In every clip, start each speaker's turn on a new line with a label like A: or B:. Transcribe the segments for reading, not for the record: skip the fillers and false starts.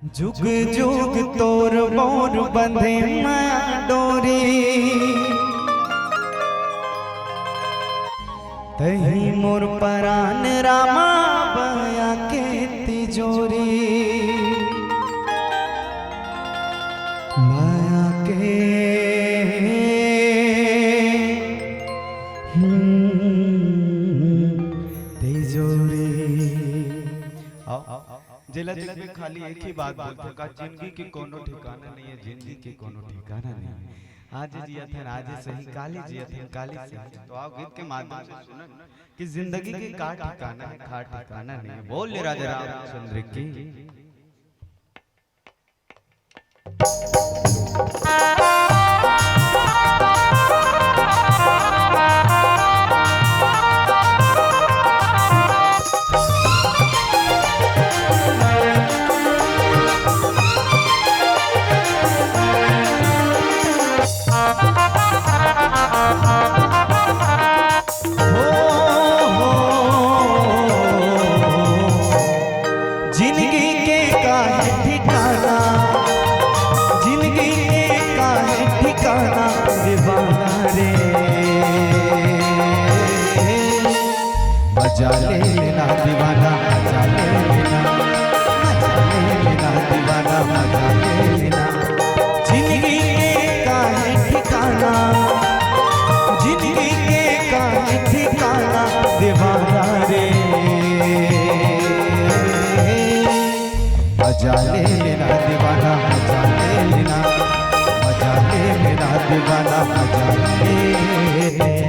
A: जुग जुग तोर मोर बंधे माया डोरी, तही मोर परान रामा बया के तिजोरी। माया के तिजोरी। जिला जिला खाली एक ही बात बोलते का जिंदगी के कोनो ठिकाना नहीं है, जिंदगी के कोनो ठिकाना नहीं है। आज जिया थे आज सही, काली जिया थे काली सही। तो आप गीत के माध्यम से सुनो कि जिंदगी के का ठिकाना है, खा ठिकाना नहीं है। बोल ले राजा रामचंद्र की। मजा ले लेना दीवाना, मजा ले लेना, मजा ले लेना दीवाना, मजा ले लेना। जिंदगी के काहे ठिकाना, जिंदगी के काहे ठिकाना दीवाना रे। मजा ले लेना दीवाना, मजा ले लेना, मजा ले लेना दीवाना, मजा ले लेना।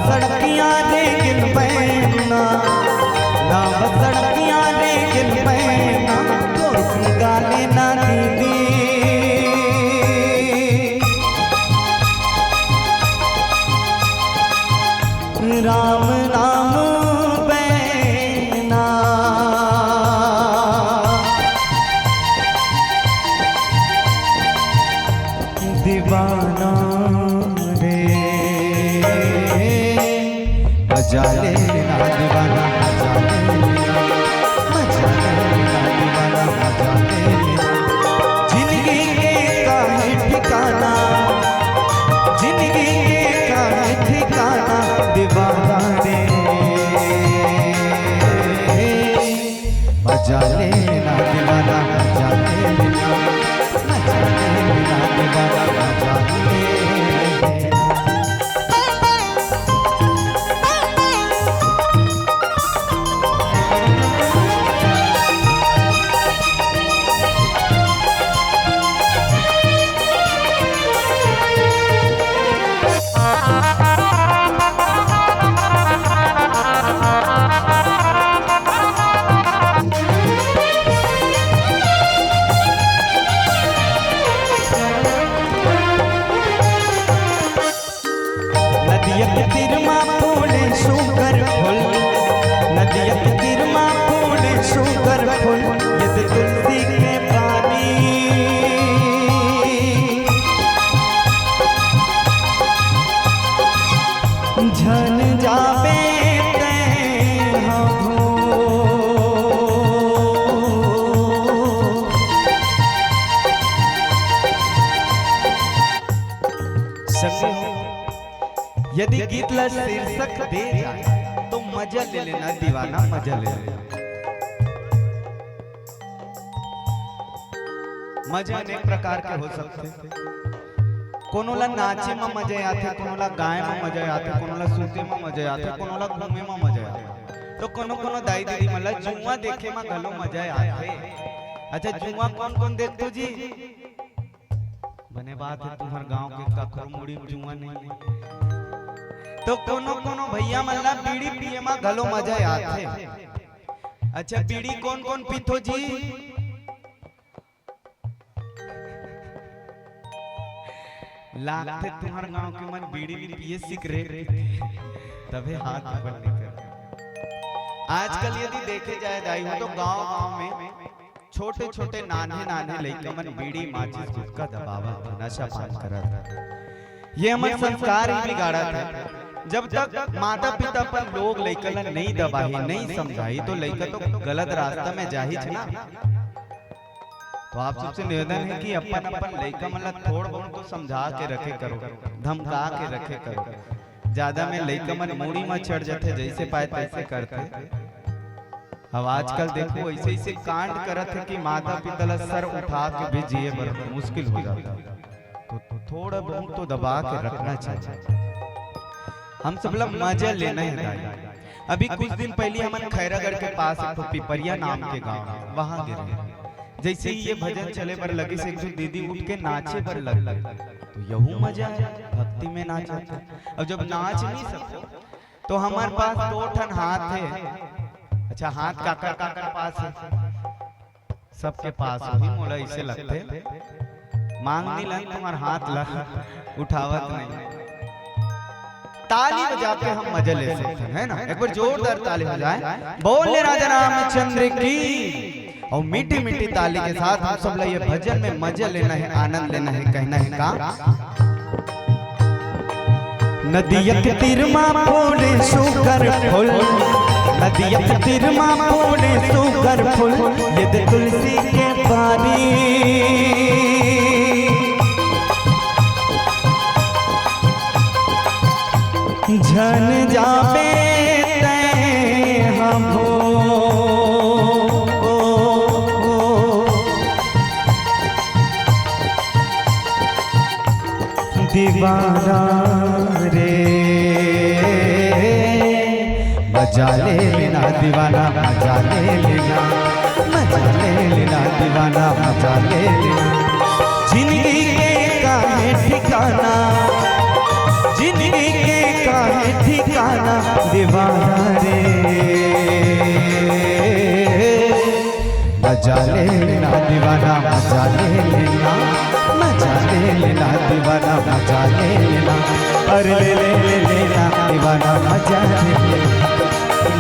A: सड़कियां लेकिन पैना ना, सड़कियां लेकिन पैना तो गाने ना दीदी। राम नाम बैना दीवाना रे। मजा ले लेना दीवाना, मजा ले लेना, मजा ले लेना दीवाना, मजा ले लेना। जिंदगी के काहे ठिकाना, जिंदगी के काहे ठिकाना दीवाना रे। मजा ले लेना दीवाना, मजा ले लेना, मजा ले लेना दीवाना, मजा ले लेना। नदिया के तीर माँ फूले शुगर फूल, नदिया के तीर माँ फूले शुगर फूल। ये तो तुलसी के पानी झन जावे यदि गीत ला शीर्षक दे जाए तो मजा ले लेना दीवाना, मजा ले लेना। मजा अनेक प्रकार के हो सकते। कोनो ला नाचे में मजा आते, कोनो ला गाए में मजा आते, कोनो ला सूते में मजा आते, कोनो ला घूमे में मजा आते। तो कोनो कोनो दाई दीदी मतलब जुआ देखे में गलो मजा आते। अच्छा जुआ कौन कौन देखते जी? बने बात है तुम्हारे गांव के कखरो मुड़ी जुआ नहीं है। तो कोनो कोनो भैया मल्ला बीड़ी पिए में गलो मजा आते। अच्छा बीड़ी कौन कौन पीतो जी? लागते तुम्हारे गांव के मन बीड़ी भी पिए सिगरेट तबे हाथ ऊपर निकल। आजकल यदि देखे जाए दाई हो तो गांव गांव में छोटे छोटे नाने नाने लइका मन बीड़ी माचिस गुटखा दबावत नशा पान करत। ये हमर संस्कार ही बिगाड़ा था। जब तक माता पिता पर लोग लइका ला नहीं दबाही नहीं समझाई तो लइका तो गलत रास्ता में जाही छे ना। तो आप सबसे निवेदन है कि अपन अपन लइका मन ला थोड़ बहुत तो समझा के रखे करो, धमका के रखे करो। ज्यादा में लइका मन मूड़ी में चढ़ जाते, जैसे पाए तैसे करते। अब आजकल देखो ऐसे ऐसे कांड करत है कि माता पिता ला सर उठा के भी जिए बर मुश्किल हो जाता है। तो थोड़ा बहुत तो दबा के रखना चाहिए। हम सब लोग मजा लेना है दाई। अभी कुछ दिन पहले हम खैरागढ़ के पास एक पिपरिया नाम के गांव वहां गिरे। जैसे ही ये भजन चले पर लगे से एक दीदी उठ के नाचे पर लग तो यहू मजा है भक्ति में नाचा। अब जब नाच नहीं सकते तो हमारे पास 2 ठन हाथ है। अच्छा हाथ काकर काकर पास है, सबके पास ही मोला इसे लगते मांगनी लन तुम्हारा हाथ ला उठावत नहीं। ताली बजा के हम मजा ले सकते हैं, है ना। एक बार जोरदार ताली बजाएं, बोले राजा रामचंद्र की। और मीठी मीठी ताली के साथ हम सब ये भजन में मजा लेना है, आनंद लेना है। कहना है का नदिया के तीर मां फोड़े सुगर फूल, नदिया के तीर मां फोड़े सुगर फूल, ये दे तुलसी के पानी। झन जावे तै हम दीवाना रे, मजा ले लेना दीवाना, मजा ले लेना, मजा ले लेना दीवाना, मजा ले लेना। जिंदगी के काहे ठिकाना, जिंदगी के काहे ठिकाना दीवाना रे, मजा ले लेना दीवाना, मजा ले लेना, मजा ले लेना दीवाना, मजा ले लेना। अरे ले ले ले लेना दीवाना, मजा ले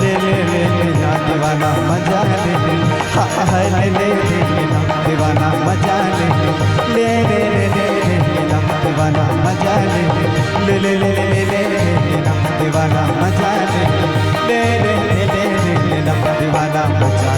A: लेना दीवाना, मजा ले लेना। ले ले लेना दीवाना, मजा ले लेना दीवाना, मजा ले लेना दीवाना, मजा ले लेना दीवाना, मजा